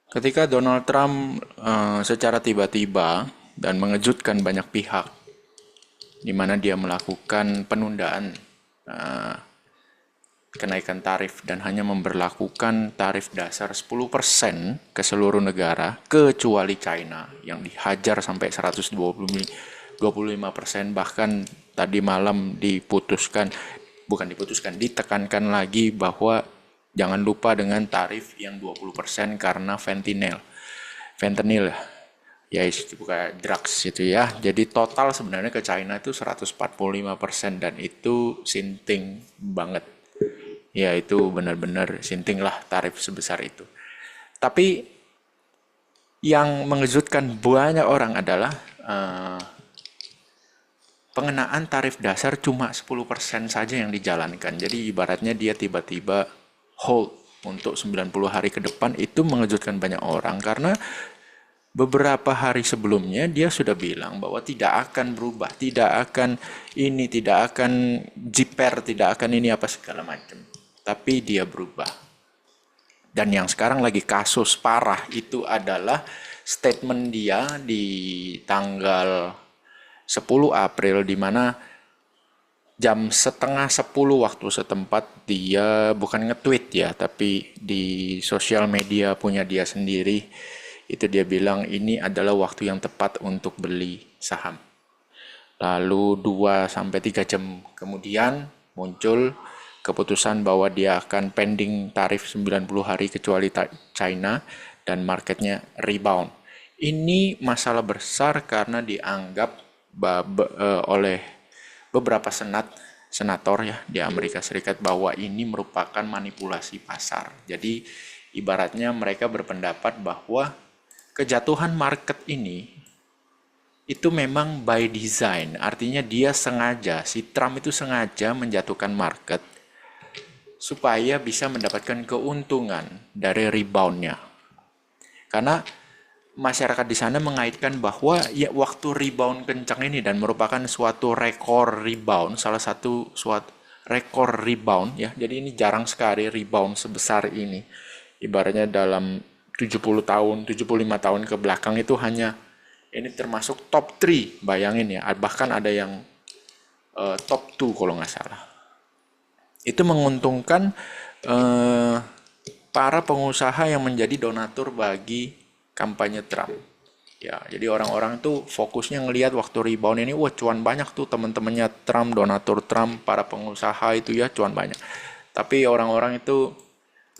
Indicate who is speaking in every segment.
Speaker 1: Ketika Donald Trump secara tiba-tiba dan mengejutkan banyak pihak, di mana dia melakukan penundaan eh, kenaikan tarif dan hanya memberlakukan tarif dasar 10% ke seluruh negara kecuali China yang dihajar sampai 125%, bahkan tadi malam ditekankan lagi bahwa jangan lupa dengan tarif yang 20% karena fentanyl ya, bukan drugs itu ya. Jadi total sebenarnya ke China itu 145% dan itu sinting banget. Ya itu benar-benar sinting lah tarif sebesar itu. Tapi yang mengejutkan banyak orang adalah eh, pengenaan tarif dasar cuma 10% saja yang dijalankan. Jadi ibaratnya dia tiba-tiba hold untuk 90 hari ke depan. Itu mengejutkan banyak orang karena beberapa hari sebelumnya dia sudah bilang bahwa tidak akan berubah, tidak akan ini, tidak akan jiper, tidak akan ini apa segala macam. Tapi dia berubah. Dan yang sekarang lagi kasus parah itu adalah statement dia di tanggal 10 April di mana jam setengah 10 waktu setempat dia bukan nge-tweet ya, tapi di sosial media punya dia sendiri itu dia bilang ini adalah waktu yang tepat untuk beli saham. Lalu 2 sampai 3 jam kemudian muncul keputusan bahwa dia akan pending tarif 90 hari kecuali China dan marketnya rebound. Ini masalah besar karena dianggap oleh beberapa senator ya di Amerika Serikat bahwa ini merupakan manipulasi pasar. Jadi ibaratnya mereka berpendapat bahwa kejatuhan market ini itu memang by design, artinya dia sengaja, si Trump itu sengaja menjatuhkan market supaya bisa mendapatkan keuntungan dari reboundnya. Karena masyarakat di sana mengaitkan bahwa ya waktu rebound kencang ini dan merupakan suatu rekor rebound, salah satu suatu rekor rebound ya. Jadi ini jarang sekali rebound sebesar ini. Ibaratnya dalam 70 tahun, 75 tahun ke belakang itu hanya ini termasuk top 3, bayangin ya. Bahkan ada yang top 2 kalau nggak salah. Itu menguntungkan eh, para pengusaha yang menjadi donatur bagi kampanye Trump. Ya, jadi orang-orang tuh fokusnya ngelihat waktu rebound ini, wah cuan banyak tuh teman-temannya Trump, donatur Trump, para pengusaha itu ya cuan banyak. Tapi orang-orang itu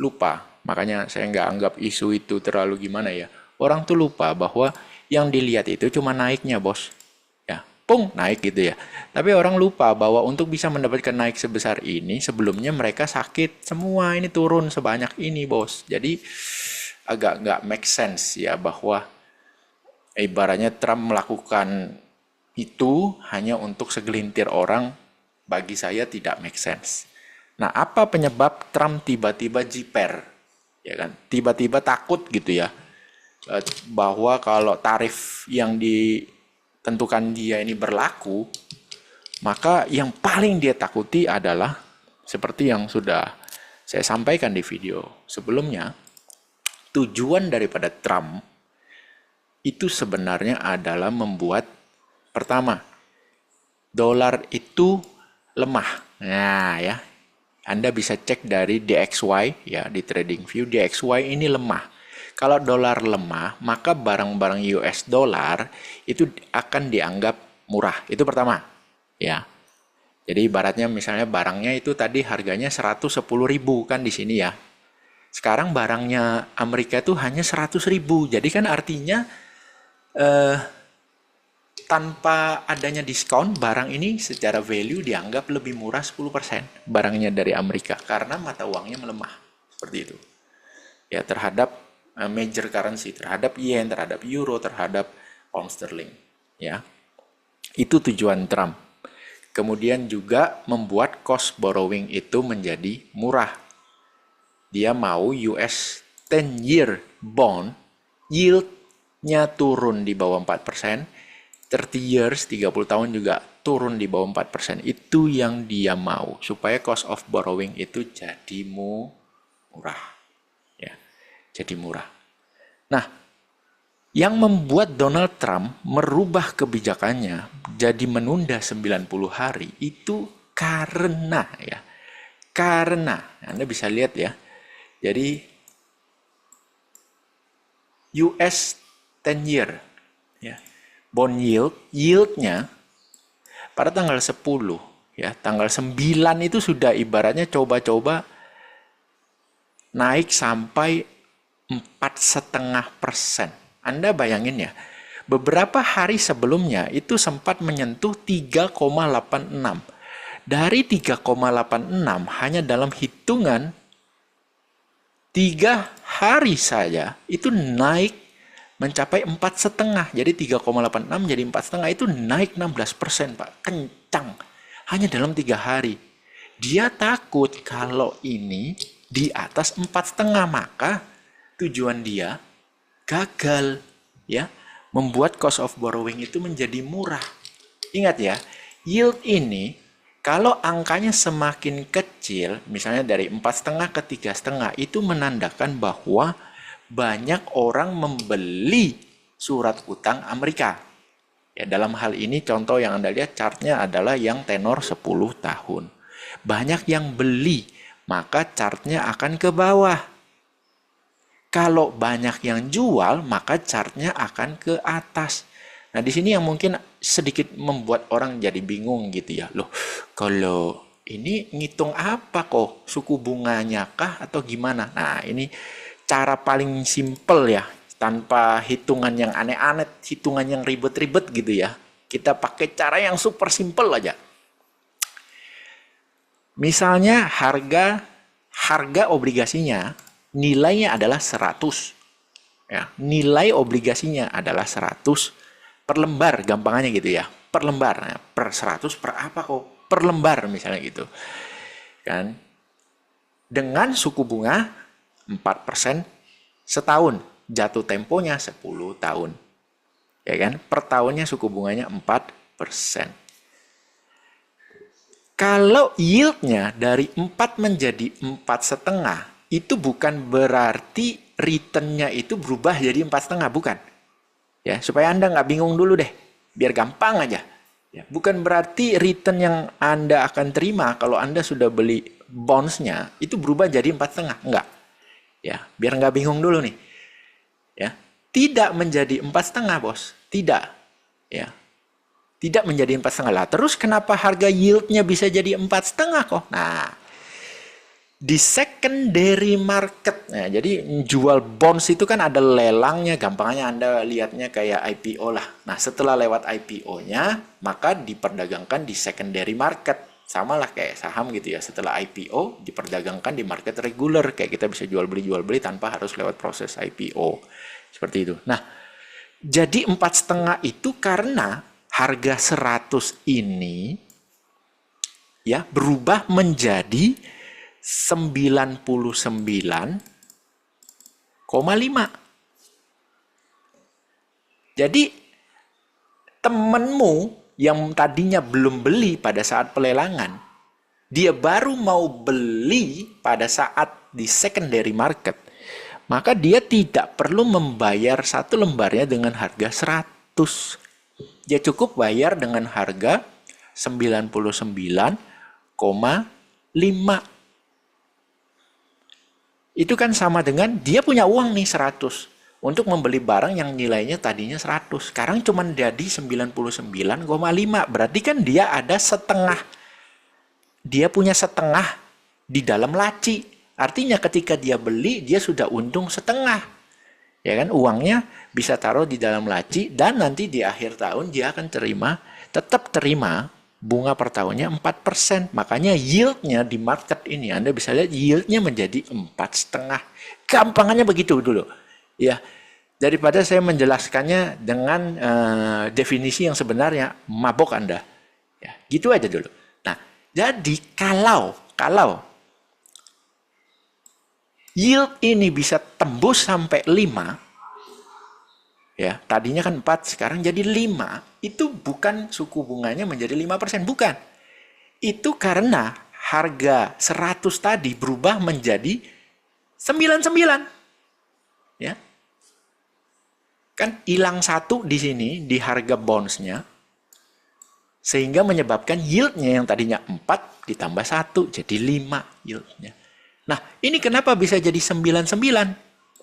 Speaker 1: lupa, makanya saya nggak anggap isu itu terlalu gimana ya. Orang tuh lupa bahwa yang dilihat itu cuma naiknya, bos. Ya, pung, naik gitu ya. Tapi orang lupa bahwa untuk bisa mendapatkan naik sebesar ini, sebelumnya mereka sakit semua, ini turun sebanyak ini, bos. Jadi agak nggak make sense ya bahwa ibaratnya Trump melakukan itu hanya untuk segelintir orang, bagi saya tidak make sense. Nah, apa penyebab Trump tiba-tiba jiper? Ya kan? Tiba-tiba takut gitu ya. Bahwa kalau tarif yang ditentukan dia ini berlaku, maka yang paling dia takuti adalah seperti yang sudah saya sampaikan di video sebelumnya, tujuan daripada Trump itu sebenarnya adalah membuat pertama, dolar itu lemah. Nah, ya. Anda bisa cek dari DXY ya di TradingView, DXY ini lemah. Kalau dolar lemah, maka barang-barang US dollar itu akan dianggap murah. Itu pertama. Ya. Jadi ibaratnya misalnya barangnya itu tadi harganya 110.000 kan di sini ya. Sekarang barangnya Amerika itu hanya 100.000. Jadi kan artinya eh, tanpa adanya diskon, barang ini secara value dianggap lebih murah 10% barangnya dari Amerika karena mata uangnya melemah. Seperti itu. Ya, terhadap major currency, terhadap yen, terhadap euro, terhadap pound sterling. Ya. Itu tujuan Trump. Kemudian juga membuat cost borrowing itu menjadi murah. Dia mau US 10 year bond yieldnya turun di bawah 4%, 30 years, 30 tahun juga turun di bawah 4%. Itu yang dia mau, supaya cost of borrowing itu jadi murah. Ya, jadi murah. Nah, yang membuat Donald Trump merubah kebijakannya jadi menunda 90 hari itu karena Anda bisa lihat ya. Jadi US 10 year ya. Bond yieldnya pada tanggal 10 ya, tanggal 9 itu sudah ibaratnya coba-coba naik sampai 4,5%. Anda bayangin ya, beberapa hari sebelumnya itu sempat menyentuh 3,86. Dari 3,86 hanya dalam hitungan 3 hari saja itu naik mencapai 4,5. Jadi 3,86 jadi 4,5 itu naik 16%, Pak. Kencang. Hanya dalam 3 hari. Dia takut kalau ini di atas 4,5, maka tujuan dia gagal ya, membuat cost of borrowing itu menjadi murah. Ingat ya, yield ini kalau angkanya semakin kecil, misalnya dari 4,5 ke 3,5, itu menandakan bahwa banyak orang membeli surat utang Amerika. Ya, dalam hal ini contoh yang Anda lihat chartnya adalah yang tenor 10 tahun. Banyak yang beli, maka chartnya akan ke bawah. Kalau banyak yang jual, maka chartnya akan ke atas. Nah, di sini yang mungkin sedikit membuat orang jadi bingung gitu ya. Loh, kalau ini ngitung apa kok? Suku bunganya kah atau gimana? Nah, ini cara paling simple ya. Tanpa hitungan yang aneh-aneh, hitungan yang ribet-ribet gitu ya. Kita pakai cara yang super simple aja. Misalnya harga obligasinya nilainya adalah 100. Ya, nilai obligasinya adalah 100 per lembar, gampangannya gitu ya. Per lembar. Nah, per 100 per apa kok? Per lembar misalnya gitu. Kan? Dengan suku bunga 4% setahun. Jatuh temponya 10 tahun. Ya kan? Per tahunnya suku bunganya 4%. Kalau yieldnya dari 4 menjadi 4,5, itu bukan berarti returnnya itu berubah jadi 4,5, bukan. Ya, supaya Anda nggak bingung dulu deh, biar gampang aja. Ya, bukan berarti return yang Anda akan terima kalau Anda sudah beli bonds-nya itu berubah jadi 4,5, enggak. Ya, biar nggak bingung dulu nih. Ya, tidak menjadi 4,5, bos, tidak. Ya, tidak menjadi 4,5 lah. Terus kenapa harga yieldnya bisa jadi 4,5 kok? Nah, di secondary market, nah, jadi jual bonds itu kan ada lelangnya, gampangnya Anda lihatnya kayak IPO lah. Nah, setelah lewat IPO-nya, maka diperdagangkan di secondary market. Sama lah kayak saham gitu ya, setelah IPO diperdagangkan di market reguler, kayak kita bisa jual beli tanpa harus lewat proses IPO. Seperti itu. Nah, jadi 4,5 itu karena harga 100 ini ya berubah menjadi 99,5. Jadi temenmu yang tadinya belum beli pada saat pelelangan, dia baru mau beli pada saat di secondary market, maka dia tidak perlu membayar satu lembarnya dengan harga 100. Dia cukup bayar dengan harga 99,5. Itu kan sama dengan dia punya uang nih 100 untuk membeli barang yang nilainya tadinya 100. Sekarang cuma jadi 99,5. Berarti kan dia ada setengah. Dia punya setengah di dalam laci. Artinya ketika dia beli, dia sudah untung setengah. Ya kan, uangnya bisa taruh di dalam laci dan nanti di akhir tahun dia akan tetap terima bunga per tahunnya 4%. Makanya yieldnya di market ini, Anda bisa lihat yieldnya menjadi 4,5. Gampangannya begitu dulu. Ya, daripada saya menjelaskannya dengan definisi yang sebenarnya, mabok Anda. Ya, gitu aja dulu. Nah, jadi kalau yield ini bisa tembus sampai 5, ya, tadinya kan 4, sekarang jadi 5. Itu bukan suku bunganya menjadi 5%, bukan. Itu karena harga 100 tadi berubah menjadi 99. Ya. Kan hilang satu di sini di harga bondsnya, sehingga menyebabkan yieldnya yang tadinya 4 ditambah satu jadi 5 yieldnya. Nah, ini kenapa bisa jadi 99?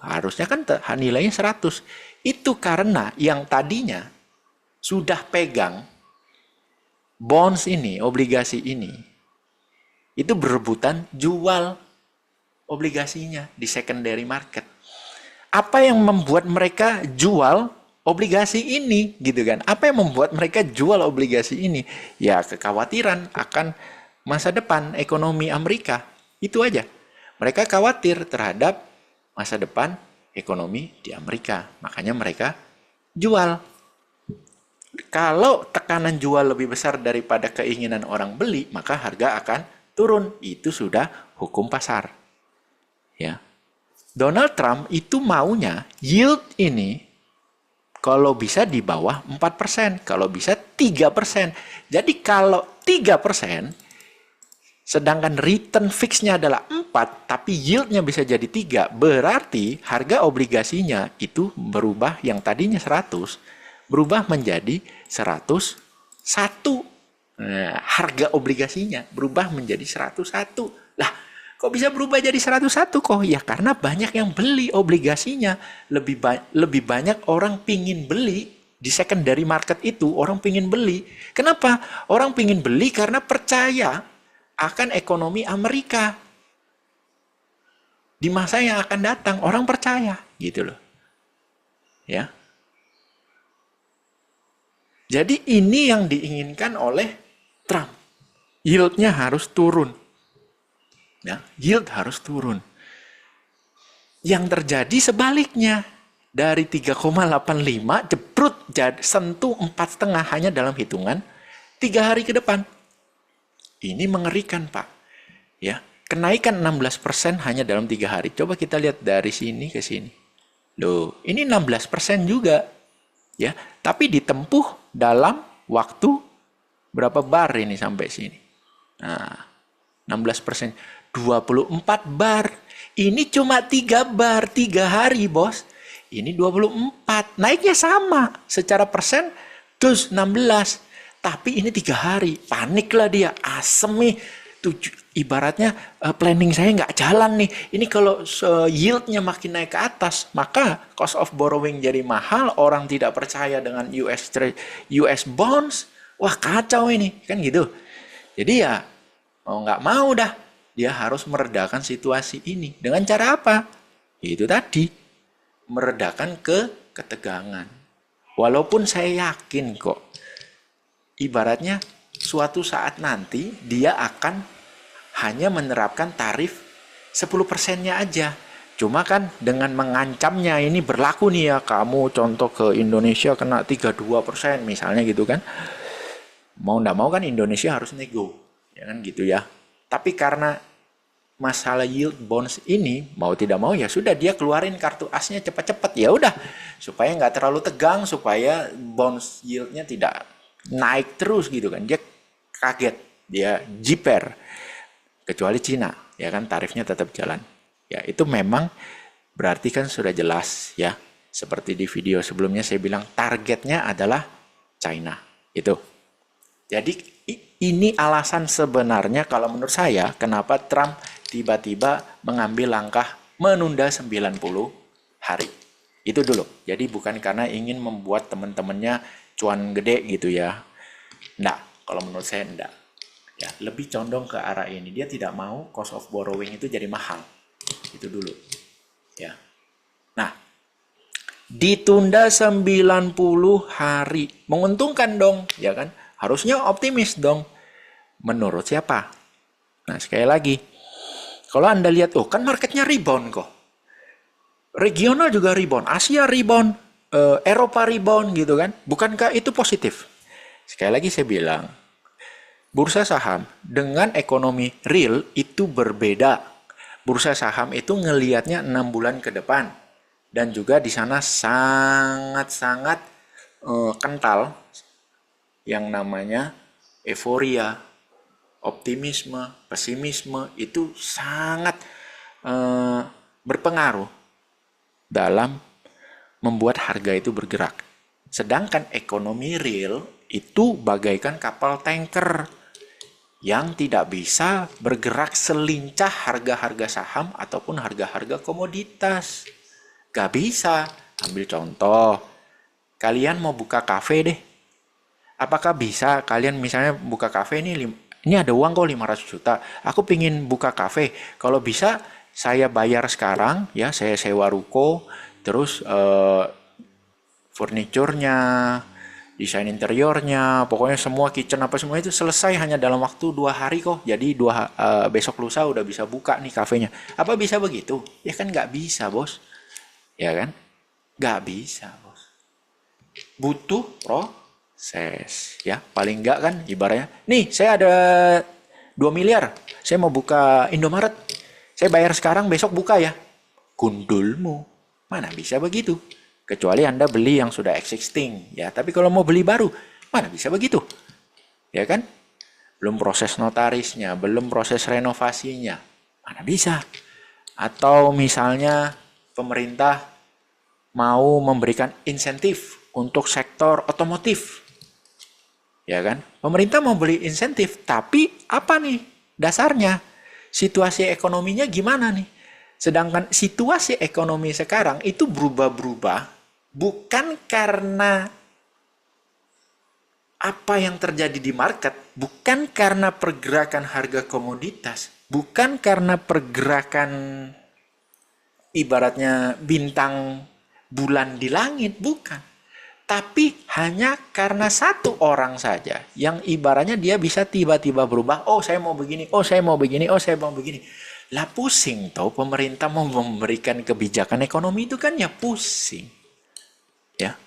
Speaker 1: Harusnya kan nilainya 100. Itu karena yang tadinya sudah pegang bonds ini, obligasi ini, itu berebutan jual obligasinya di secondary market. Apa yang membuat mereka jual obligasi ini gitu kan? Apa yang membuat mereka jual obligasi ini? Ya kekhawatiran akan masa depan ekonomi Amerika. Itu aja. Mereka khawatir terhadap masa depan ekonomi di Amerika. Makanya mereka jual. Kalau tekanan jual lebih besar daripada keinginan orang beli, maka harga akan turun. Itu sudah hukum pasar. Ya. Donald Trump itu maunya yield ini kalau bisa di bawah 4%, kalau bisa 3%. Jadi kalau 3%, sedangkan return fixnya adalah 4, tapi yieldnya bisa jadi 3, berarti harga obligasinya itu berubah yang tadinya 100, berubah menjadi 101. Nah, harga obligasinya berubah menjadi 101. Lah, kok bisa berubah jadi 101 kok? Ya karena banyak yang beli obligasinya. Lebih banyak orang pingin beli di secondary market itu, orang pingin beli. Kenapa? Orang pingin beli karena percaya akan ekonomi Amerika. Di masa yang akan datang, orang percaya gitu loh. Ya. Jadi ini yang diinginkan oleh Trump. Yieldnya harus turun. Ya, yield harus turun. Yang terjadi sebaliknya. Dari 3,85 jebrut sentuh 4,5 hanya dalam hitungan 3 hari ke depan. Ini mengerikan, Pak. Ya, kenaikan 16% hanya dalam 3 hari. Coba kita lihat dari sini ke sini. Loh, ini 16% juga. Ya, tapi ditempuh dalam waktu berapa bar ini sampai sini. Nah, 16%. 24 bar. Ini cuma 3 bar, 3 hari, bos. Ini 24. Naiknya sama. Secara persen, terus 16. Tapi ini 3 hari. Paniklah dia. Asem nih. Ibaratnya planning saya nggak jalan nih. Ini kalau yieldnya makin naik ke atas, maka cost of borrowing jadi mahal. Orang tidak percaya dengan US bonds. Wah, kacau ini. Kan gitu. Jadi ya, mau nggak mau dah. Dia harus meredakan situasi ini. Dengan cara apa? Itu tadi. Meredakan ketegangan. Walaupun saya yakin kok. Ibaratnya suatu saat nanti dia akan hanya menerapkan tarif 10%-nya aja. Cuma kan dengan mengancamnya ini berlaku nih ya. Kamu contoh ke Indonesia kena 32% misalnya gitu kan. Mau nggak mau kan Indonesia harus nego. Ya kan gitu ya. Tapi karena masalah yield bonds ini mau tidak mau ya sudah dia keluarin kartu asnya cepat-cepat ya udah supaya nggak terlalu tegang, supaya bonds yieldnya tidak naik terus gitu kan. Dia kaget, dia jiper, kecuali Cina ya kan tarifnya tetap jalan ya. Itu memang berarti kan sudah jelas ya, seperti di video sebelumnya saya bilang targetnya adalah China itu. Jadi ini alasan sebenarnya kalau menurut saya kenapa Trump tiba-tiba mengambil langkah menunda 90 hari. Itu dulu. Jadi bukan karena ingin membuat teman-temannya cuan gede gitu ya. Enggak, kalau menurut saya enggak. Ya, lebih condong ke arah ini. Dia tidak mau cost of borrowing itu jadi mahal. Itu dulu. Ya. Nah, ditunda 90 hari. Menguntungkan dong, ya kan? Harusnya optimis dong. Menurut siapa? Nah, sekali lagi. Kalau Anda lihat, oh kan marketnya rebound kok. Regional juga rebound, Asia rebound, Eropa rebound gitu kan. Bukankah itu positif? Sekali lagi saya bilang, bursa saham dengan ekonomi real itu berbeda. Bursa saham itu ngelihatnya 6 bulan ke depan. Dan juga di sana sangat-sangat kental yang namanya euforia, optimisme, pesimisme itu sangat berpengaruh dalam membuat harga itu bergerak. Sedangkan ekonomi real itu bagaikan kapal tanker yang tidak bisa bergerak selincah harga-harga saham ataupun harga-harga komoditas. Gak bisa. Ambil contoh, kalian mau buka kafe deh. Apakah bisa kalian misalnya buka kafe ini ada uang kok 500 juta. Aku pingin buka kafe. Kalau bisa saya bayar sekarang ya, saya sewa ruko, terus furniturnya, desain interiornya, pokoknya semua kitchen apa semua itu selesai hanya dalam waktu 2 hari kok. Jadi besok lusa udah bisa buka nih kafenya. Apa bisa begitu? Ya kan nggak bisa, bos. Ya kan? Nggak bisa, bos. Butuh proses, ya. Paling nggak kan ibaratnya. Nih, saya ada 2 miliar. Saya mau buka Indomaret. Saya bayar sekarang, besok buka ya. Gundulmu. Mana bisa begitu? Kecuali Anda beli yang sudah existing, ya. Tapi kalau mau beli baru, mana bisa begitu? Ya kan? Belum proses notarisnya, belum proses renovasinya. Mana bisa? Atau misalnya pemerintah mau memberikan insentif untuk sektor otomotif. Ya kan? Pemerintah mau beli insentif, tapi apa nih dasarnya? Situasi ekonominya gimana nih? Sedangkan situasi ekonomi sekarang itu berubah-berubah bukan karena apa yang terjadi di market, bukan karena pergerakan harga komoditas, bukan karena pergerakan ibaratnya bintang bulan di langit, bukan. Tapi hanya karena satu orang saja yang ibaratnya dia bisa tiba-tiba berubah, oh saya mau begini, oh saya mau begini, oh saya mau begini. Lah pusing tau pemerintah mau memberikan kebijakan ekonomi itu kan ya pusing. Ya.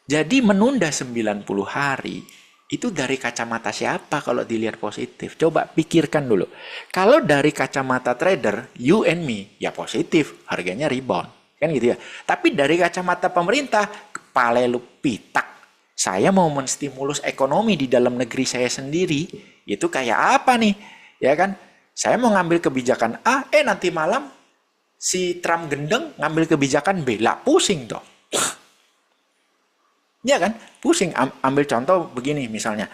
Speaker 1: Jadi menunda 90 hari itu dari kacamata siapa kalau dilihat positif? Coba pikirkan dulu. Kalau dari kacamata trader, you and me, ya positif, harganya rebound. Kan gitu ya. Tapi dari kacamata pemerintah, kepala lu pitak. Saya mau menstimulus ekonomi di dalam negeri saya sendiri, itu kayak apa nih? Ya kan? Saya mau ngambil kebijakan A, nanti malam si Trump gendeng ngambil kebijakan B. Lah pusing toh. Ya kan? Pusing. Ambil contoh begini misalnya.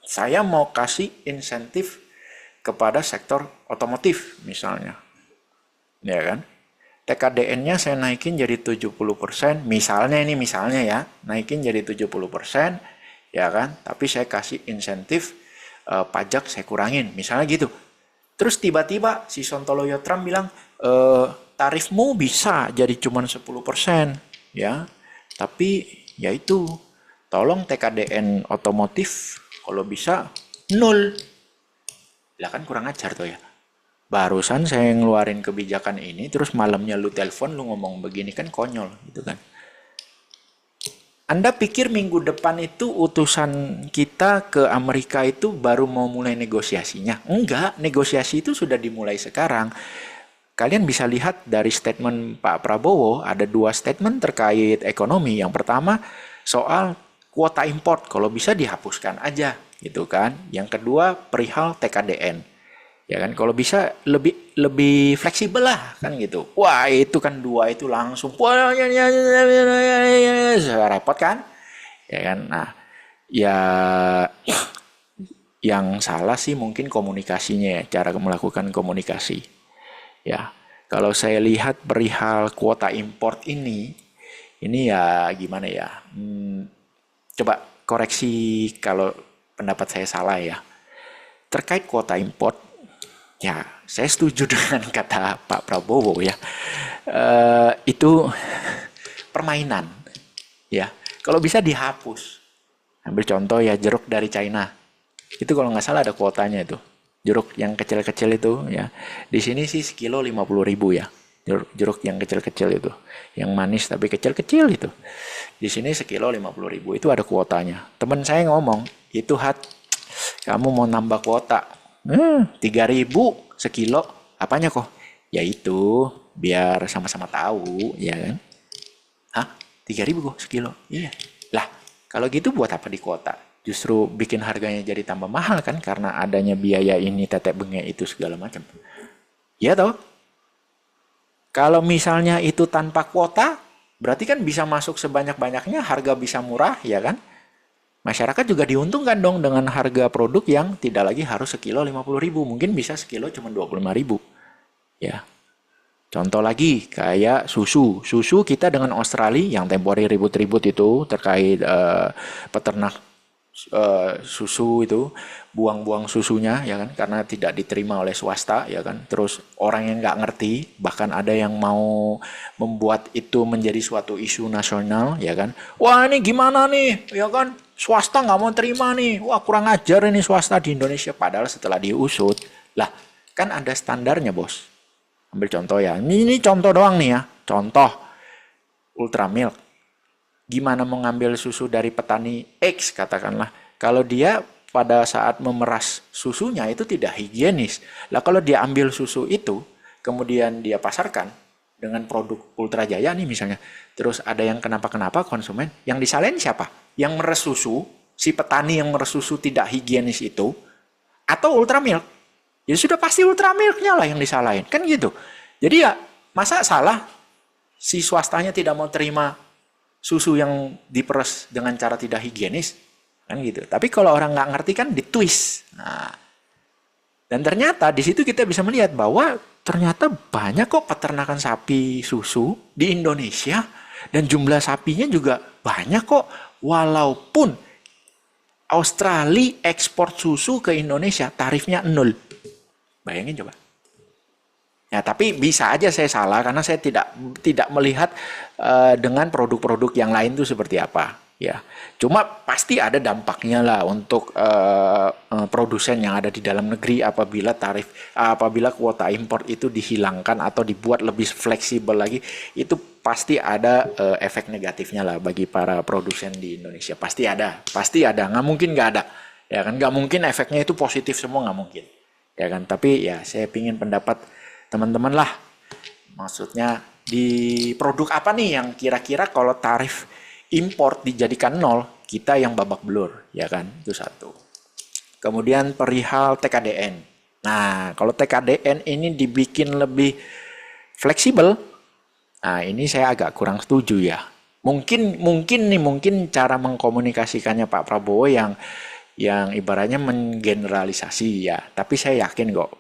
Speaker 1: Saya mau kasih insentif kepada sektor otomotif misalnya. Ya kan? TKDN-nya saya naikin jadi 70%. Misalnya ya. Naikin jadi 70%. Ya kan? Tapi saya kasih insentif pajak saya kurangin. Misalnya gitu. Terus tiba-tiba si Sontoloyo Trump bilang, tarifmu bisa jadi cuma 10%. Ya. Tapi ya itu, tolong TKDN otomotif kalau bisa 0. Lah kan kurang ajar tuh ya. Barusan saya ngeluarin kebijakan ini, terus malamnya lu telepon, lu ngomong begini, kan konyol gitu kan. Anda pikir minggu depan itu utusan kita ke Amerika itu baru mau mulai negosiasinya? Enggak, negosiasi itu sudah dimulai sekarang. Kalian bisa lihat dari statement Pak Prabowo, ada 2 statement terkait ekonomi. Yang pertama, soal kuota import, kalau bisa dihapuskan aja, gitu kan. Yang kedua, perihal TKDN. Ya kan, kalau bisa lebih fleksibel lah, kan gitu. Wah, itu kan 2 itu langsung repot kan? Ya kan. Nah, ya yang salah sih mungkin komunikasinya ya, cara melakukan komunikasi. Ya, kalau saya lihat perihal kuota import ini ya gimana ya? Coba koreksi kalau pendapat saya salah ya. Terkait kuota import, ya saya setuju dengan kata Pak Prabowo ya. Itu permainan. Ya, kalau bisa dihapus. Ambil contoh ya jeruk dari China. Itu kalau nggak salah ada kuotanya itu. Jeruk yang kecil-kecil itu ya. Di sini sih sekilo 50.000 ya. Jeruk yang kecil-kecil itu. Yang manis tapi kecil-kecil itu. Di sini sekilo 50.000 itu ada kuotanya. Teman saya ngomong, itu kamu mau nambah kuota. 3.000 sekilo. Apanya kok? Ya itu biar sama-sama tahu, ya kan? Hah? 3.000 kok sekilo? Iya. Lah, kalau gitu buat apa di kuota? Justru bikin harganya jadi tambah mahal kan karena adanya biaya ini, tetek bengek itu segala macam. Ya toh? Kalau misalnya itu tanpa kuota, Berarti kan bisa masuk sebanyak-banyaknya, harga bisa murah, ya kan? Masyarakat juga diuntungkan dong dengan harga produk yang tidak lagi harus sekilo 50.000, mungkin bisa sekilo cuma 25.000. Ya, contoh lagi kayak susu. Susu kita dengan Australia yang tempo hari ribut-ribut itu terkait peternak susu itu, buang-buang susunya ya kan, karena tidak diterima oleh swasta ya kan. Terus orang yang nggak ngerti, bahkan ada yang mau membuat itu menjadi suatu isu nasional ya kan. Wah, ini gimana nih ya kan, swasta nggak mau terima nih, wah kurang ajar ini swasta di Indonesia. Padahal setelah diusut lah, kan ada standarnya bos. Ambil contoh ya, ini contoh doang nih ya, contoh Ultramilk. Gimana mengambil susu dari petani X katakanlah, kalau dia pada saat memeras susunya itu tidak higienis. Lah kalau dia ambil susu itu, kemudian dia pasarkan dengan produk Ultra Jaya nih misalnya, terus ada yang kenapa-kenapa konsumen, yang disalahin siapa? Yang meres susu, si petani yang meres susu tidak higienis itu, atau Ultramilk? Ya sudah pasti Ultramilknya lah yang disalahin, kan gitu. Jadi ya masa salah si swastanya tidak mau terima susu yang diperes dengan cara tidak higienis, kan gitu. Tapi kalau orang nggak ngerti kan ditwist. Nah, dan ternyata di situ kita bisa melihat bahwa ternyata banyak kok peternakan sapi susu di Indonesia, dan jumlah sapinya juga banyak kok, walaupun Australia ekspor susu ke Indonesia tarifnya 0. Bayangin coba. Ya, tapi bisa aja saya salah karena saya tidak melihat dengan produk-produk yang lain itu seperti apa. Ya, cuma pasti ada dampaknya lah untuk produsen yang ada di dalam negeri apabila kuota impor itu dihilangkan atau dibuat lebih fleksibel lagi, itu pasti ada efek negatifnya lah bagi para produsen di Indonesia. Pasti ada, nggak mungkin nggak ada. Ya kan, nggak mungkin efeknya itu positif semua, nggak mungkin. Ya kan, tapi ya saya pingin pendapat teman-teman lah, maksudnya di produk apa nih yang kira-kira kalau tarif import dijadikan 0, kita yang babak belur, ya kan, itu satu. Kemudian perihal TKDN. Nah, kalau TKDN ini dibikin lebih fleksibel, nah ini saya agak kurang setuju ya. Mungkin cara mengkomunikasikannya Pak Prabowo yang ibaratnya menggeneralisasi ya, tapi saya yakin kok.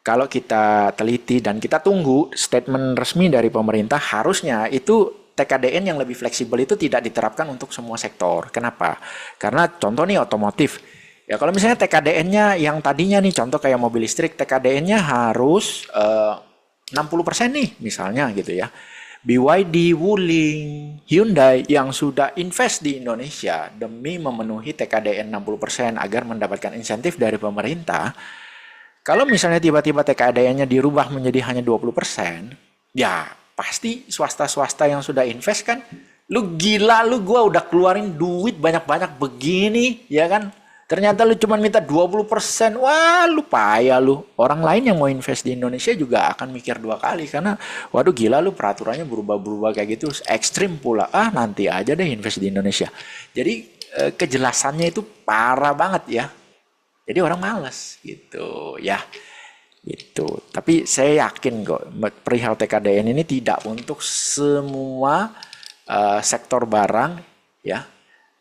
Speaker 1: Kalau kita teliti dan kita tunggu statement resmi dari pemerintah, harusnya itu TKDN yang lebih fleksibel itu tidak diterapkan untuk semua sektor. Kenapa? Karena contoh nih otomotif. Ya kalau misalnya TKDN-nya yang tadinya nih contoh kayak mobil listrik, TKDN-nya harus 60% nih misalnya gitu ya. BYD, Wuling, Hyundai yang sudah invest di Indonesia demi memenuhi TKDN 60% agar mendapatkan insentif dari pemerintah. Kalau misalnya tiba-tiba TKDN-nya dirubah menjadi hanya 20%, ya pasti swasta-swasta yang sudah invest kan, lu gila lu, gua udah keluarin duit banyak-banyak begini, ya kan? Ternyata lu cuma minta 20%, wah lu payah lu. Orang lain yang mau invest di Indonesia juga akan mikir 2 kali, karena waduh gila lu peraturannya berubah-berubah kayak gitu, ekstrim pula. Ah nanti aja deh invest di Indonesia. Jadi kejelasannya itu parah banget ya. Jadi orang malas gitu ya, gitu. Tapi saya yakin kok perihal TKDN ini tidak untuk semua sektor barang ya,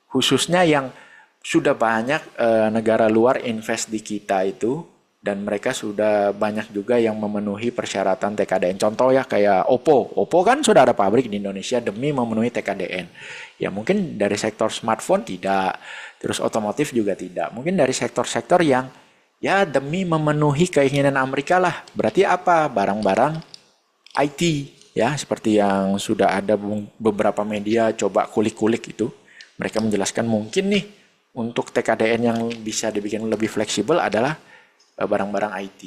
Speaker 1: khususnya yang sudah banyak negara luar invest di kita itu, dan mereka sudah banyak juga yang memenuhi persyaratan TKDN. Contoh ya kayak Oppo kan sudah ada pabrik di Indonesia demi memenuhi TKDN. Ya mungkin dari sektor smartphone tidak, terus otomotif juga tidak. Mungkin dari sektor-sektor yang ya demi memenuhi keinginan Amerika lah. Berarti apa? Barang-barang IT ya, seperti yang sudah ada beberapa media coba kulik-kulik itu. Mereka menjelaskan mungkin nih untuk TKDN yang bisa dibikin lebih fleksibel adalah barang-barang IT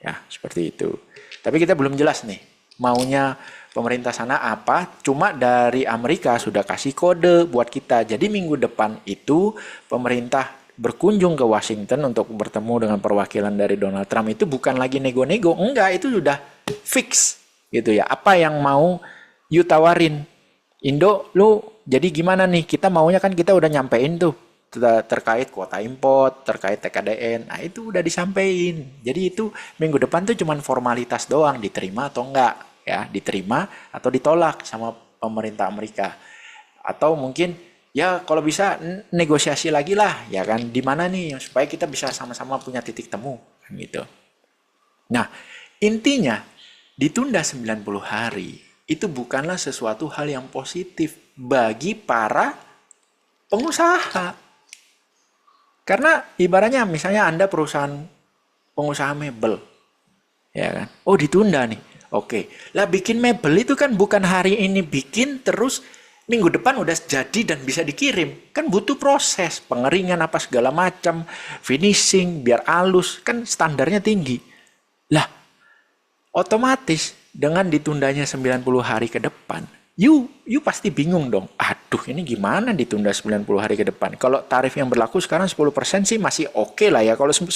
Speaker 1: ya, seperti itu. Tapi kita belum jelas nih maunya pemerintah sana apa. Cuma dari Amerika sudah kasih kode buat kita. Jadi minggu depan itu pemerintah berkunjung ke Washington untuk bertemu dengan perwakilan dari Donald Trump. Itu bukan lagi nego-nego, enggak, itu sudah fix gitu ya. Apa yang mau you tawarin, Indo lu jadi gimana nih, kita maunya kan kita udah nyampein tuh terkait kuota import, terkait TKDN, nah itu udah disampaikan. Jadi itu minggu depan tuh cuman formalitas doang, diterima atau enggak, ya, diterima atau ditolak sama pemerintah Amerika. Atau mungkin ya kalau bisa negosiasi lagi lah, ya kan, di mana nih supaya kita bisa sama-sama punya titik temu kan gitu. Nah, intinya ditunda 90 hari itu bukanlah sesuatu hal yang positif bagi para pengusaha. Karena ibaratnya misalnya Anda perusahaan pengusaha mebel, ya kan? Oh, ditunda nih. Oke. Lah bikin mebel itu kan bukan hari ini bikin terus minggu depan udah jadi dan bisa dikirim. Kan butuh proses pengeringan apa segala macam, finishing biar halus, kan standarnya tinggi. Lah, otomatis dengan ditundanya 90 hari ke depan, you pasti bingung dong. Aduh, ini gimana ditunda 90 hari ke depan? Kalau tarif yang berlaku sekarang 10% sih masih oke lah ya. Kalau 10%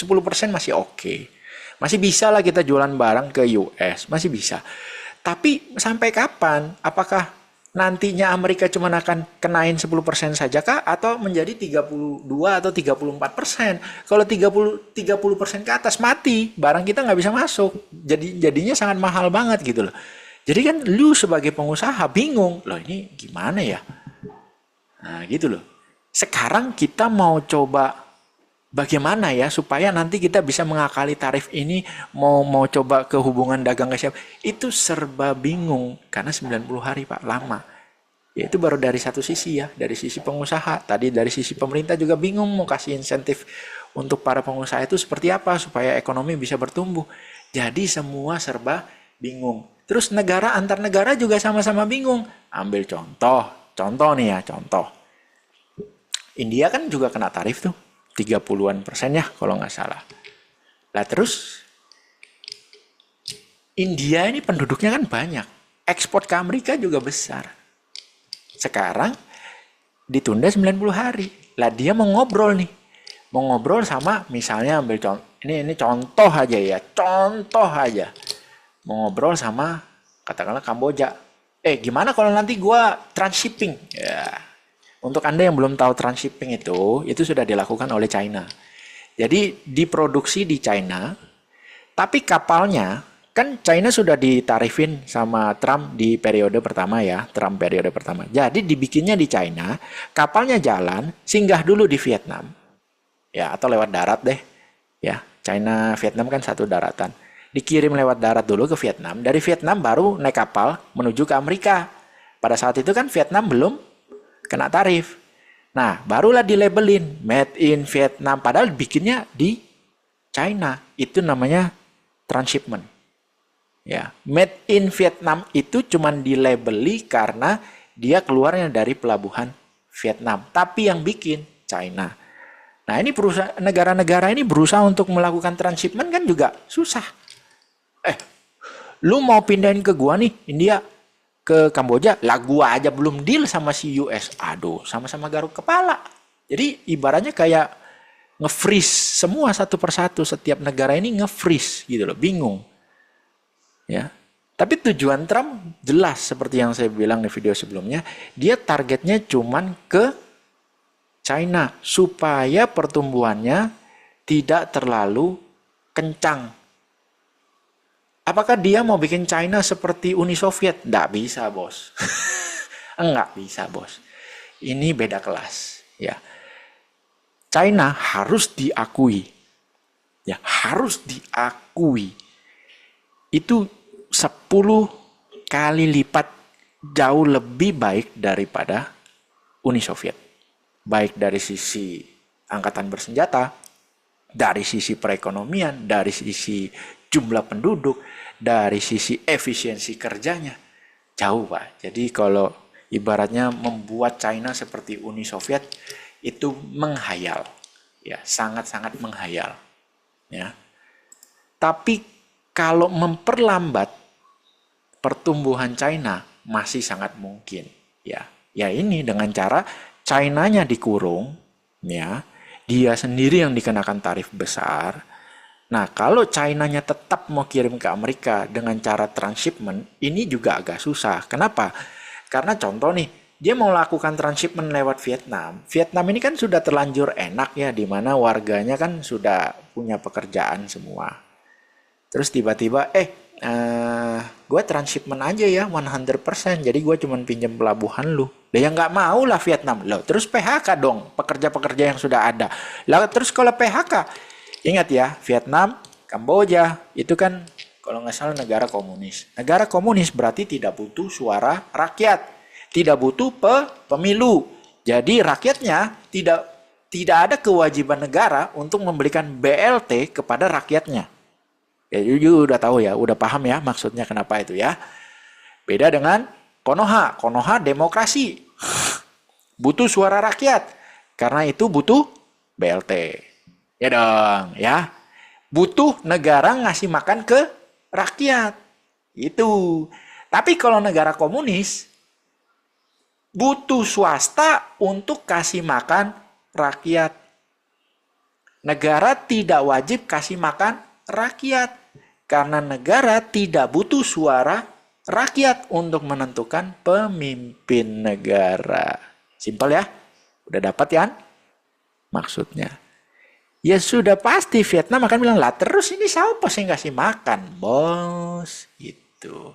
Speaker 1: masih oke. Masih bisa lah kita jualan barang ke US, masih bisa. Tapi sampai kapan? Apakah nantinya Amerika cuma akan kenain 10% saja kah? Atau menjadi 32 atau 34%? Kalau 30% ke atas mati, barang kita nggak bisa masuk. Jadinya sangat mahal banget gitu loh. Jadi kan lu sebagai pengusaha bingung, loh ini gimana ya? Nah gitu loh. Sekarang kita mau coba bagaimana ya supaya nanti kita bisa mengakali tarif ini, mau coba ke hubungan dagang ke siapa, itu serba bingung karena 90 hari Pak, lama. Ya itu baru dari satu sisi ya, dari sisi pengusaha. Tadi dari sisi pemerintah juga bingung mau kasih insentif untuk para pengusaha itu seperti apa supaya ekonomi bisa bertumbuh. Jadi semua serba bingung. Terus negara antar negara juga sama-sama bingung. Ambil contoh nih ya, contoh. India kan juga kena tarif tuh. 30-an% ya kalau nggak salah. Lah terus India ini penduduknya kan banyak. Ekspor ke Amerika juga besar. Sekarang ditunda 90 hari. Lah dia mau ngobrol nih. Mau ngobrol sama misalnya ambil contoh. Ini contoh aja ya. Contoh aja. Mau ngobrol sama katakanlah Kamboja. Gimana kalau nanti gua transshipping? Ya. Untuk Anda yang belum tahu transshipping itu sudah dilakukan oleh China. Jadi diproduksi di China, tapi kapalnya kan China sudah ditarifin sama Trump di periode pertama ya, Trump periode pertama. Jadi dibikinnya di China, kapalnya jalan, singgah dulu di Vietnam. Ya, atau lewat darat deh. Ya, China Vietnam kan satu daratan. Dikirim lewat darat dulu ke Vietnam, dari Vietnam baru naik kapal menuju ke Amerika. Pada saat itu kan Vietnam belum kena tarif. Nah, barulah dilabelin made in Vietnam, padahal bikinnya di China. Itu namanya transshipment. Ya, made in Vietnam itu cuman dilabeli karena dia keluarnya dari pelabuhan Vietnam, tapi yang bikin China. Nah, ini negara-negara ini berusaha untuk melakukan transshipment kan juga susah. Lu mau pindahin ke gua nih, India, ke Kamboja, lah gua aja belum deal sama si US. Aduh, sama-sama garuk kepala. Jadi ibaratnya kayak nge-freeze semua satu persatu, setiap negara ini nge-freeze gitu loh, bingung. Ya. Tapi tujuan Trump jelas seperti yang saya bilang di video sebelumnya, dia targetnya cuman ke China supaya pertumbuhannya tidak terlalu kencang. Apakah dia mau bikin China seperti Uni Soviet? Nggak bisa, bos. Enggak bisa, bos. Ini beda kelas. Ya, China harus diakui. Ya, harus diakui. Itu 10 kali lipat jauh lebih baik daripada Uni Soviet. Baik dari sisi angkatan bersenjata, dari sisi perekonomian, dari sisi jumlah penduduk, dari sisi efisiensi kerjanya. Jauh, Pak. Jadi kalau ibaratnya membuat China seperti Uni Soviet itu menghayal. Ya, sangat-sangat menghayal. Ya. Tapi kalau memperlambat pertumbuhan China masih sangat mungkin. Ya, ini dengan cara China-nya dikurung, ya. Dia sendiri yang dikenakan tarif besar. Nah, kalau China-nya tetap mau kirim ke Amerika dengan cara transshipment, ini juga agak susah. Kenapa? Karena contoh nih, dia mau lakukan transshipment lewat Vietnam. Vietnam ini kan sudah terlanjur enak ya, di mana warganya kan sudah punya pekerjaan semua. Terus tiba-tiba, gue transshipment aja ya 100%. Jadi gue cuman pinjam pelabuhan lu. Lah ya nggak mau lah Vietnam. Loh, terus PHK dong pekerja-pekerja yang sudah ada. Lah terus kalau PHK, ingat ya, Vietnam, Kamboja itu kan kalau nggak salah negara komunis. Negara komunis berarti tidak butuh suara rakyat, tidak butuh pemilu. Jadi rakyatnya tidak ada kewajiban negara untuk memberikan BLT kepada rakyatnya. Ya, you udah tahu ya, udah paham ya maksudnya kenapa itu ya. Beda dengan Konoha. Konoha demokrasi. Butuh suara rakyat. Karena itu butuh BLT. Ya dong, ya. Butuh negara ngasih makan ke rakyat. Itu. Tapi kalau negara komunis, butuh swasta untuk kasih makan rakyat. Negara tidak wajib kasih makan rakyat. Karena negara tidak butuh suara rakyat untuk menentukan pemimpin negara. Simpel ya? Udah dapat ya? Maksudnya. Ya sudah pasti Vietnam akan bilang, lah terus ini siapa sih ngasih makan, bos? Gitu.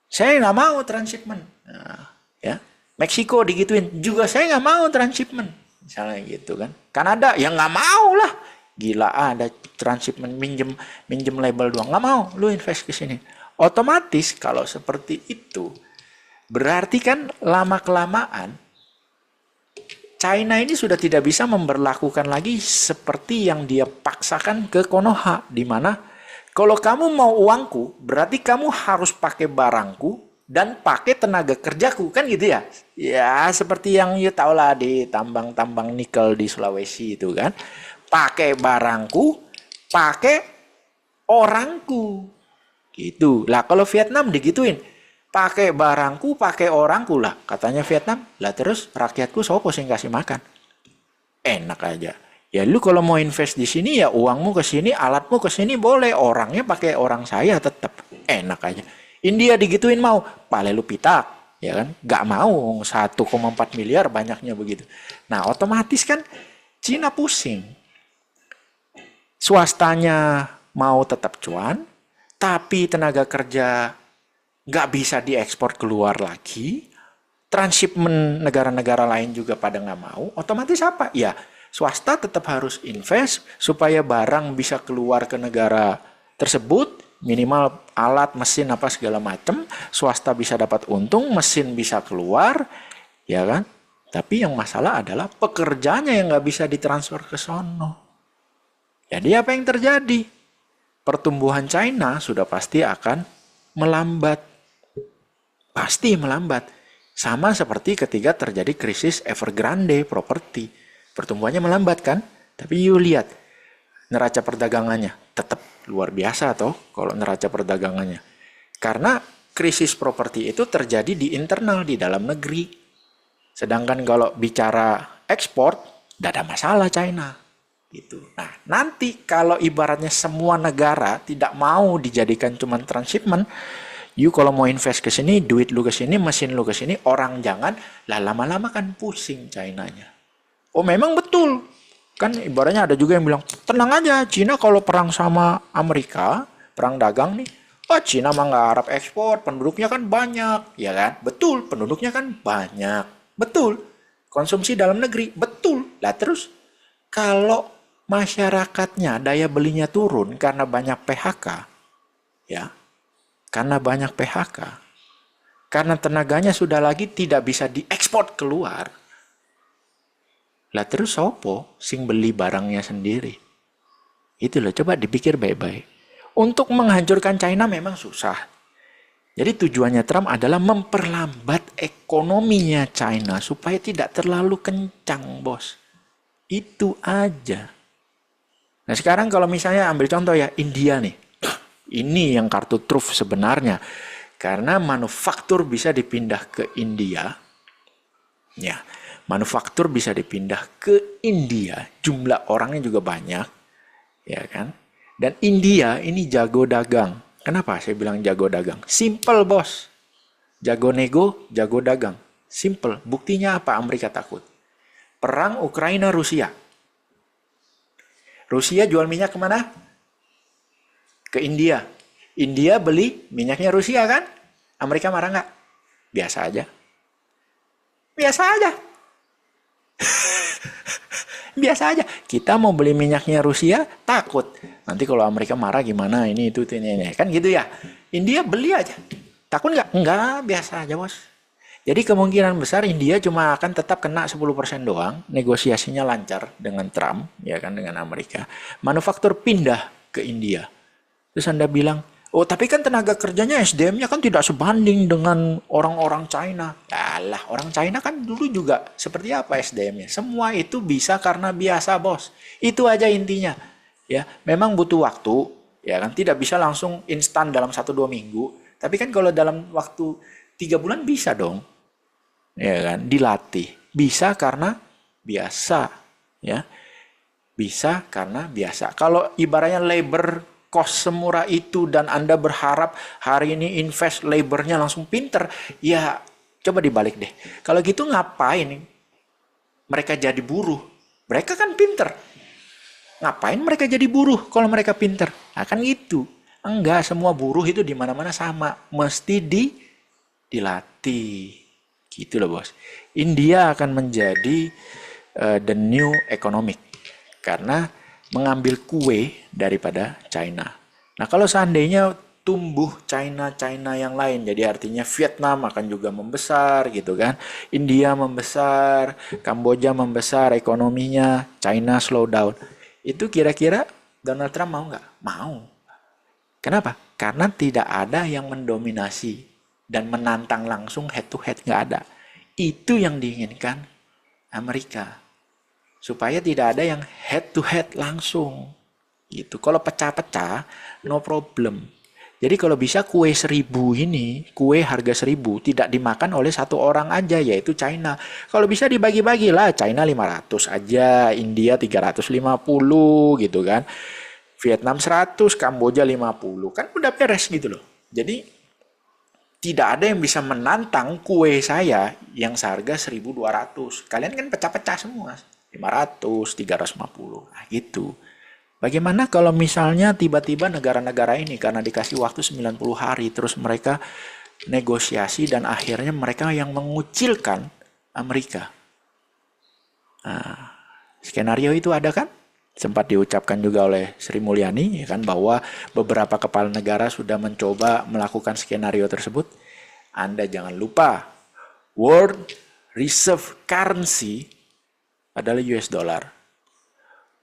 Speaker 1: Saya nggak mau transshipment. Nah, ya. Meksiko digituin, juga saya nggak mau transshipment. Misalnya gitu kan. Kanada, ya nggak mau lah. Gila ada transshipment minjem label doang. Nggak mau, lu invest ke sini. Otomatis kalau seperti itu, berarti kan lama-kelamaan China ini sudah tidak bisa memberlakukan lagi seperti yang dia paksakan ke Konoha. Di mana kalau kamu mau uangku, berarti kamu harus pakai barangku dan pakai tenaga kerjaku. Kan gitu ya? Ya seperti yang you tahu lah di tambang-tambang nikel di Sulawesi itu kan. Pakai barangku, pakai orangku. Gitu. Lah kalau Vietnam digituin, pakai barangku, pakai orangku lah. Katanya Vietnam, lah terus rakyatku sopo sing kasih makan. Enak aja. Ya lu kalau mau invest di sini ya uangmu ke sini, alatmu ke sini boleh, orangnya pakai orang saya tetap. Enak aja. India digituin mau, pale lu pitak, ya kan? Gak mau 1,4 miliar banyaknya begitu. Nah, otomatis kan Cina pusing. Swastanya mau tetap cuan, tapi tenaga kerja nggak bisa diekspor keluar lagi, transshipment negara-negara lain juga pada nggak mau, otomatis apa? Ya, swasta tetap harus invest supaya barang bisa keluar ke negara tersebut, minimal alat, mesin, apa segala macam, swasta bisa dapat untung, mesin bisa keluar, ya kan? Tapi yang masalah adalah pekerjanya yang nggak bisa ditransfer ke sono. Jadi apa yang terjadi? Pertumbuhan China sudah pasti akan melambat. Pasti melambat. Sama seperti ketika terjadi krisis Evergrande properti. Pertumbuhannya melambat kan? Tapi you lihat, neraca perdagangannya tetap luar biasa toh kalau neraca perdagangannya. Karena krisis properti itu terjadi di internal, di dalam negeri. Sedangkan kalau bicara ekspor, tidak ada masalah China. Gitu. Nah, nanti kalau ibaratnya semua negara tidak mau dijadikan cuma transshipment, you kalau mau invest ke sini, duit lu ke sini, mesin lu ke sini, orang jangan, lah lama-lama kan pusing China-nya. Oh memang betul. Kan ibaratnya ada juga yang bilang, tenang aja, Cina kalau perang sama Amerika, perang dagang nih, oh Cina mah nggak harap ekspor, penduduknya kan banyak, ya kan? Betul, penduduknya kan banyak. Betul. Konsumsi dalam negeri, betul. Lah terus, kalau masyarakatnya daya belinya turun karena banyak PHK, ya, karena banyak PHK, karena tenaganya sudah lagi tidak bisa diekspor keluar, lah terus sopo sing beli barangnya sendiri? Itu loh, coba dipikir baik-baik. Untuk menghancurkan China memang susah. Jadi tujuannya Trump adalah memperlambat ekonominya China supaya tidak terlalu kencang, bos. Itu aja. Nah sekarang kalau misalnya ambil contoh ya India nih. Ini yang kartu truf sebenarnya. Karena manufaktur bisa dipindah ke India. Ya, manufaktur bisa dipindah ke India. Jumlah orangnya juga banyak. Ya kan? Dan India ini jago dagang. Kenapa saya bilang jago dagang? Simple bos. Jago nego, jago dagang. Simple. Buktinya apa Amerika takut? Perang Ukraina-Rusia. Rusia jual minyak kemana? Ke India. India beli minyaknya Rusia kan? Amerika marah nggak? Biasa aja. Biasa aja. Biasa aja. Kita mau beli minyaknya Rusia, takut. Nanti kalau Amerika marah gimana, ini, itu, ini. Kan gitu ya. India beli aja. Takut nggak? Nggak, biasa aja, bos. Jadi kemungkinan besar India cuma akan tetap kena 10% doang. Negosiasinya lancar dengan Trump, ya kan, dengan Amerika. Manufaktur pindah ke India. Terus Anda bilang, oh tapi kan tenaga kerjanya SDM-nya kan tidak sebanding dengan orang-orang China. Alah, orang China kan dulu juga seperti apa SDM-nya. Semua itu bisa karena biasa, bos. Itu aja intinya. Ya, memang butuh waktu, ya kan, tidak bisa langsung instan dalam 1-2 minggu. Tapi kan kalau dalam waktu 3 bulan bisa dong. Ya kan, dilatih. Bisa karena biasa, ya. Bisa karena biasa. Kalau ibaratnya labor cost semurah itu dan Anda berharap hari ini invest labornya langsung pinter, ya coba dibalik deh. Kalau gitu ngapain mereka jadi buruh? Mereka kan pinter. Ngapain mereka jadi buruh kalau mereka pinter? Nah, kan gitu. Enggak, semua buruh itu di mana-mana sama. Mesti dilatih. Gitu loh, bos. India akan menjadi the new economic. Karena mengambil kue daripada China. Nah, kalau seandainya tumbuh China yang lain, jadi artinya Vietnam akan juga membesar gitu kan. India membesar, Kamboja membesar ekonominya, China slow down. Itu kira-kira Donald Trump mau nggak? Mau. Kenapa? Karena tidak ada yang mendominasi dan menantang langsung head to head, nggak ada. Itu yang diinginkan Amerika. Supaya tidak ada yang head to head langsung. Gitu. Kalau pecah-pecah, no problem. Jadi kalau bisa kue 1.000 ini, kue harga 1.000 tidak dimakan oleh satu orang aja, yaitu China. Kalau bisa dibagi-bagi lah, China 500 aja, India 350 gitu kan. Vietnam 100, Kamboja 50. Kan udah beres gitu loh. Jadi tidak ada yang bisa menantang kue saya yang seharga 1.200. Kalian kan pecah-pecah semua. 500, 350. Nah gitu. Bagaimana kalau misalnya tiba-tiba negara-negara ini karena dikasih waktu 90 hari terus mereka negosiasi dan akhirnya mereka yang mengucilkan Amerika. Nah, skenario itu ada kan? Sempat diucapkan juga oleh Sri Mulyani ya kan, bahwa beberapa kepala negara sudah mencoba melakukan skenario tersebut. Anda jangan lupa, World Reserve Currency adalah US dollar.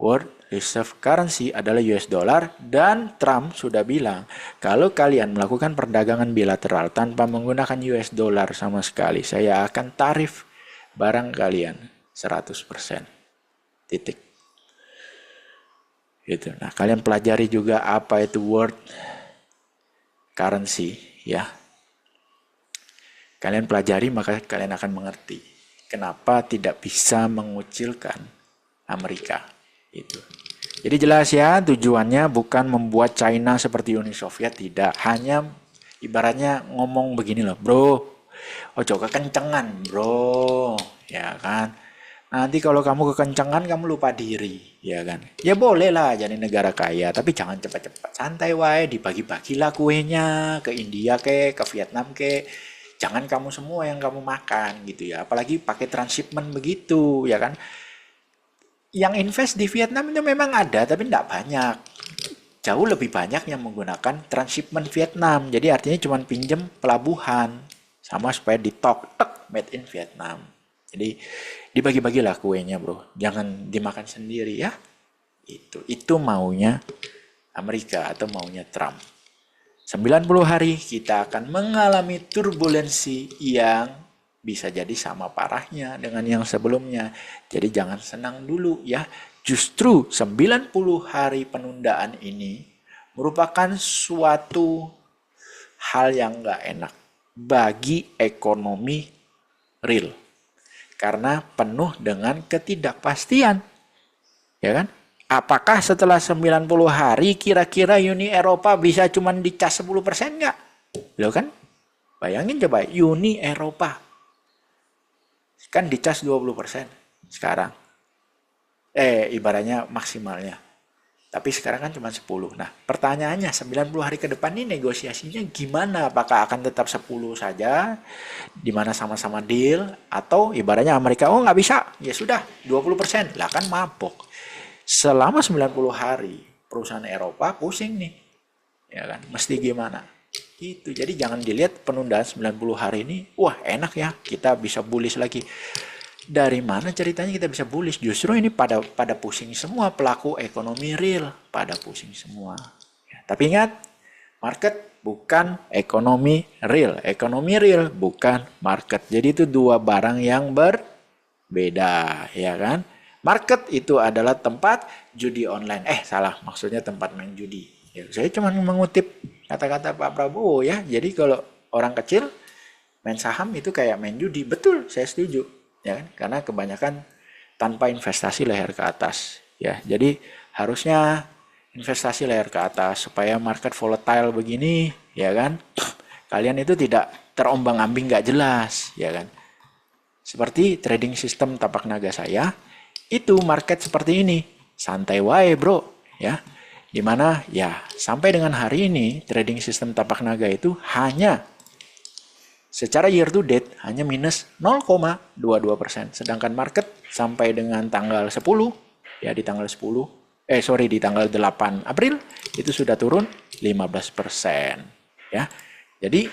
Speaker 1: World Reserve Currency adalah US dollar, dan Trump sudah bilang kalau kalian melakukan perdagangan bilateral tanpa menggunakan US dollar sama sekali, saya akan tarif barang kalian 100%. Titik. Gitu. Nah, kalian pelajari juga apa itu world currency ya. Kalian pelajari maka kalian akan mengerti kenapa tidak bisa mengucilkan Amerika itu. Jadi jelas ya, tujuannya bukan membuat China seperti Uni Soviet, tidak. Hanya ibaratnya ngomong begini loh, bro. Ojo kekencengan, bro. Ya kan? Nanti kalau kamu kekencangan, kamu lupa diri, ya kan? Ya boleh lah jadi negara kaya, tapi jangan cepat-cepat. Santai wae, dibagi-bagilah kuenya ke India ke Vietnam ke. Jangan kamu semua yang kamu makan gitu ya. Apalagi pakai transshipment begitu, ya kan? Yang invest di Vietnam itu memang ada, tapi tidak banyak. Jauh lebih banyak yang menggunakan transshipment Vietnam. Jadi artinya cuma pinjem pelabuhan sama supaya ditok made in Vietnam. Jadi dibagi-bagilah kuenya, bro. Jangan dimakan sendiri ya. Itu maunya Amerika atau maunya Trump. 90 hari kita akan mengalami turbulensi yang bisa jadi sama parahnya dengan yang sebelumnya. Jadi jangan senang dulu ya. Justru 90 hari penundaan ini merupakan suatu hal yang nggak enak bagi ekonomi real. Karena penuh dengan ketidakpastian. Ya kan? Apakah setelah 90 hari kira-kira Uni Eropa bisa cuma dicas 10% nggak? Loh kan? Bayangin coba, Uni Eropa. Kan dicas 20% sekarang. Ibaratnya maksimalnya. Tapi sekarang kan cuma 10. Nah, pertanyaannya 90 hari ke depan ini negosiasinya gimana? Apakah akan tetap 10 saja, di mana sama-sama deal, atau ibaratnya Amerika, oh nggak bisa, ya sudah 20%. Lah kan mabok. Selama 90 hari, perusahaan Eropa pusing nih. Ya kan, mesti gimana? Gitu. Jadi jangan dilihat penundaan 90 hari ini, wah enak ya, kita bisa bullish lagi. Dari mana ceritanya kita bisa bullish? Justru ini pada pusing semua, pelaku ekonomi real pada pusing semua. Ya, tapi ingat, market bukan ekonomi real. Ekonomi real bukan market. Jadi itu dua barang yang berbeda, ya kan? Market itu adalah tempat judi online. Salah, maksudnya tempat main judi. Ya, saya cuma mengutip kata-kata Pak Prabowo ya. Jadi kalau orang kecil main saham itu kayak main judi. Betul, saya setuju. Ya kan? Karena kebanyakan tanpa investasi leher ke atas. Ya, jadi harusnya investasi leher ke atas supaya market volatile begini, ya kan? Kalian itu tidak terombang-ambing nggak jelas, ya kan? Seperti trading sistem tapak naga saya, itu market seperti ini, santai wae bro, ya. Dimana ya sampai dengan hari ini trading sistem tapak naga itu hanya secara year to date hanya minus 0,22%. Sedangkan market sampai dengan tanggal 10, ya di tanggal 10, di tanggal 8 April itu sudah turun 15%. Ya. Jadi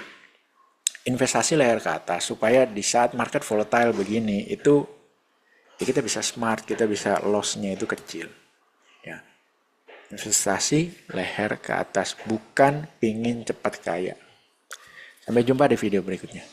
Speaker 1: investasi leher ke atas supaya di saat market volatile begini itu ya kita bisa smart, kita bisa loss-nya itu kecil. Ya. Investasi leher ke atas, bukan pingin cepat kaya. Sampai jumpa di video berikutnya.